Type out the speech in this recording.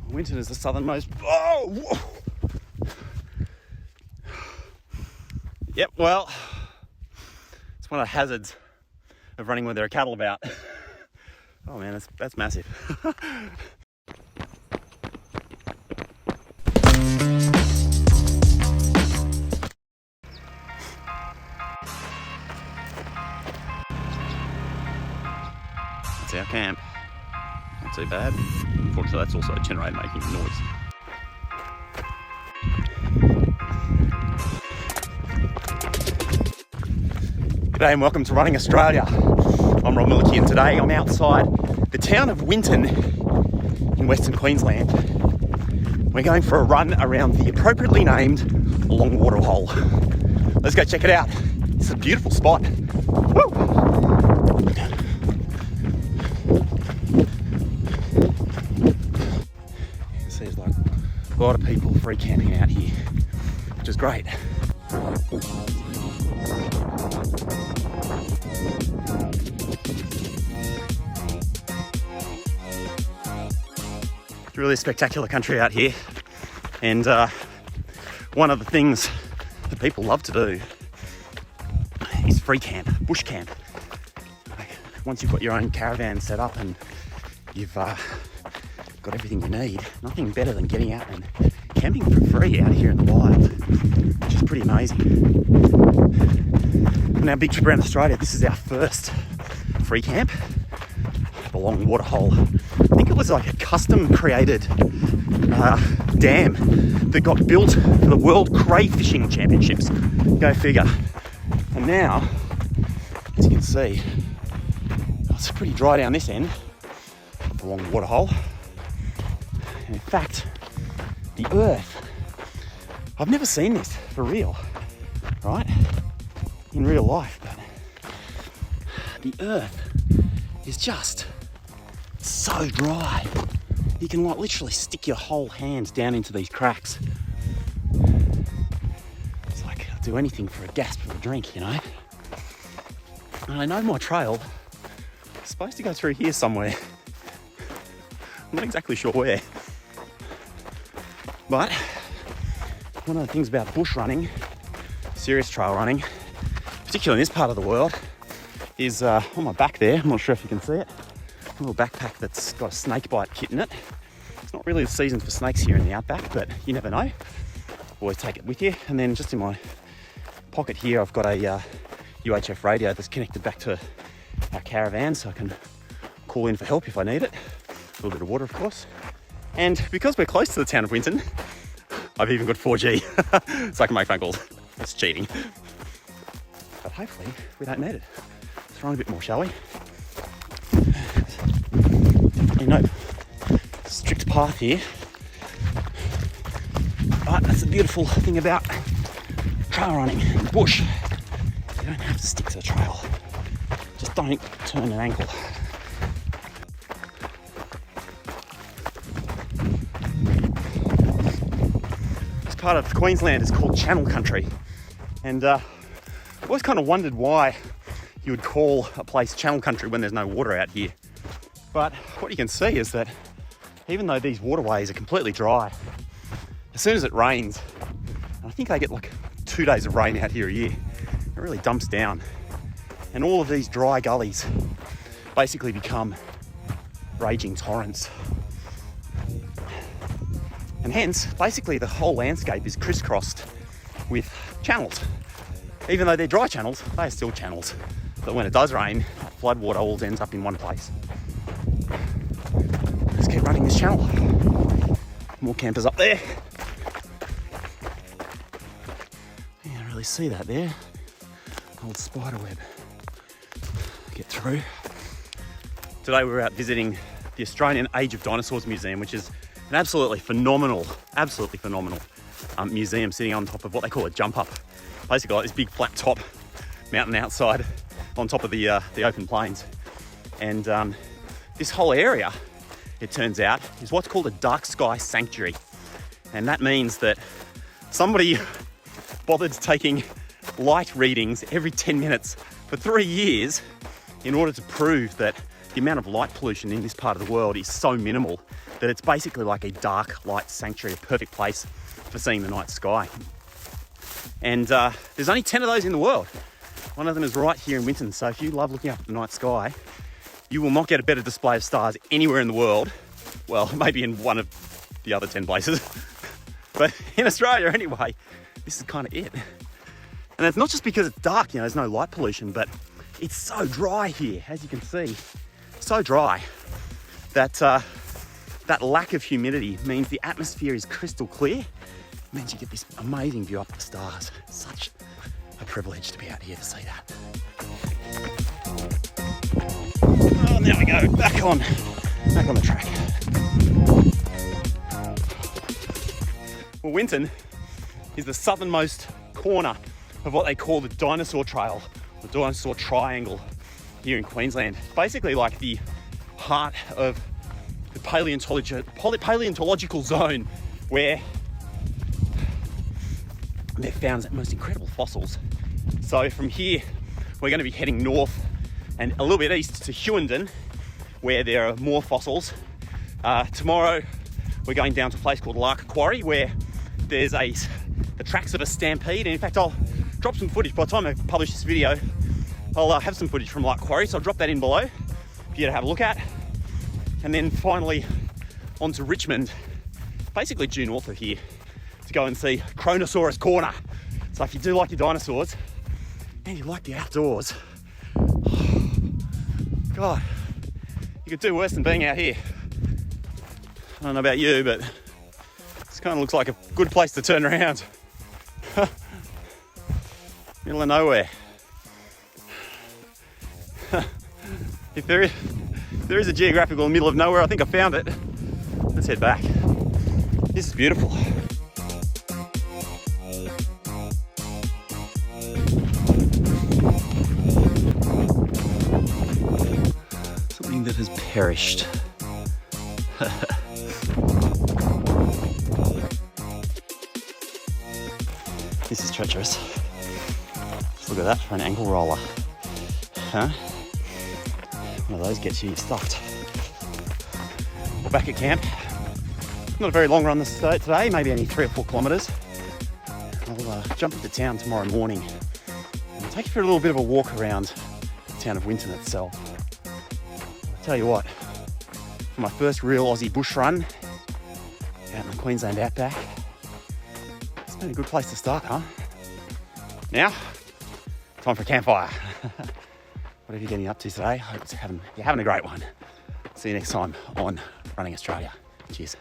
Winton is the southernmost. Oh! Whoa. Yep, well, it's one of the hazards of running when there are cattle about. Oh man, that's massive. That's our camp. Not too bad. Unfortunately, that's also a generator making noise. G'day and welcome to Running Australia. I'm Rob Millicky and today I'm outside the town of Winton in Western Queensland. We're going for a run around the appropriately named Long Waterhole. Let's go check it out. It's a beautiful spot. Woo! You can see there's like a lot of people free camping out here, which is great. It's really a spectacular country out here, and one of the things that people love to do is free camp, bush camp. Like, once you've got your own caravan set up and you've got everything you need, nothing better than getting out and camping for free out here in the wild, which is pretty amazing. On our big trip around Australia, this is our first free camp, the Long Waterhole. I think it was like a custom created dam that got built for the World Crayfishing Championships. Go figure. And now, as you can see, it's pretty dry down this end of the Long Waterhole. And in fact, the earth, I've never seen this for real, right? In real life, but the earth is just so dry. You can like literally stick your whole hand down into these cracks. It's like I'll do anything for a gasp of a drink, you know? And I know my trail is supposed to go through here somewhere. I'm not exactly sure where. But one of the things about bush running, serious trail running, particularly in this part of the world, is on my back there, I'm not sure if you can see it, a little backpack that's got a snake bite kit in it. It's not really the season for snakes here in the outback, but you never know. Always take it with you. And then just in my pocket here, I've got a UHF radio that's connected back to our caravan, so I can call in for help if I need it. A little bit of water, of course. And because we're close to the town of Winton, I've even got 4G, so I can make phone calls. That's cheating. But hopefully we don't need it. Let's run a bit more, shall we? Definitely no strict path here. But that's the beautiful thing about trail running in the bush. You don't have to stick to the trail. Just don't turn an ankle. This part of Queensland is called Channel Country. And I've always kind of wondered why you would call a place Channel Country when there's no water out here. But what you can see is that even though these waterways are completely dry, as soon as it rains, and I think they get like 2 days of rain out here a year, it really dumps down. And all of these dry gullies basically become raging torrents. And hence, basically the whole landscape is crisscrossed with channels. Even though they're dry channels, they are still channels. But when it does rain, flood water all ends up in one place. Let's keep running this channel. More campers up there. You can't really see that there. Old spider web. Get through. Today we're out visiting the Australian Age of Dinosaurs Museum, which is an absolutely phenomenal museum sitting on top of what they call a jump up. Basically like this big flat top mountain outside on top of the open plains. And this whole area, it turns out, is what's called a dark sky sanctuary. And that means that somebody bothered taking light readings every 10 minutes for 3 years in order to prove that the amount of light pollution in this part of the world is so minimal that it's basically like a dark light sanctuary, a perfect place for seeing the night sky. And there's only 10 of those in the world. One of them is right here in Winton. So if you love looking up at the night sky, you will not get a better display of stars anywhere in the world. Well, maybe in one of the other 10 places. But in Australia anyway, this is kind of it. And it's not just because it's dark, you know, there's no light pollution, but it's so dry here, as you can see. So dry that that lack of humidity means the atmosphere is crystal clear. It means you get this amazing view up at the stars. It's such a privilege to be out here to see that. Oh, there we go, back on the track. Well, Winton is the southernmost corner of what they call the Dinosaur Trail, the Dinosaur Triangle here in Queensland. Basically like the heart of the paleontological zone where they've found the most incredible fossils. So from here, we're going to be heading north and a little bit east to Winton, where there are more fossils. Tomorrow, we're going down to a place called Lark Quarry, where there's the tracks of a stampede. And in fact, I'll drop some footage. By the time I publish this video, I'll have some footage from Lark Quarry, so I'll drop that in below for you to have a look at. And then finally on to Richmond, basically due north of here, to go and see Kronosaurus Corner. So if you do like your dinosaurs and you like the outdoors, God, you could do worse than being out here. I don't know about you, but this kind of looks like a good place to turn around. Middle of nowhere. If there is a geographical middle of nowhere, I think I found it. Let's head back. This is beautiful. Something that has perished. This is treacherous. Just look at that for an ankle roller. Huh? One of those gets you stuffed. We're back at camp. Not a very long run today, maybe only 3 or 4 kilometres. I'll jump into town tomorrow morning and take you for a little bit of a walk around the town of Winton itself. I'll tell you what, for my first real Aussie bush run out in the Queensland outback, it's been a good place to start, huh? Now, time for a campfire. Whatever you're getting up to today, I hope you're having a great one. See you next time on Running Australia. Cheers.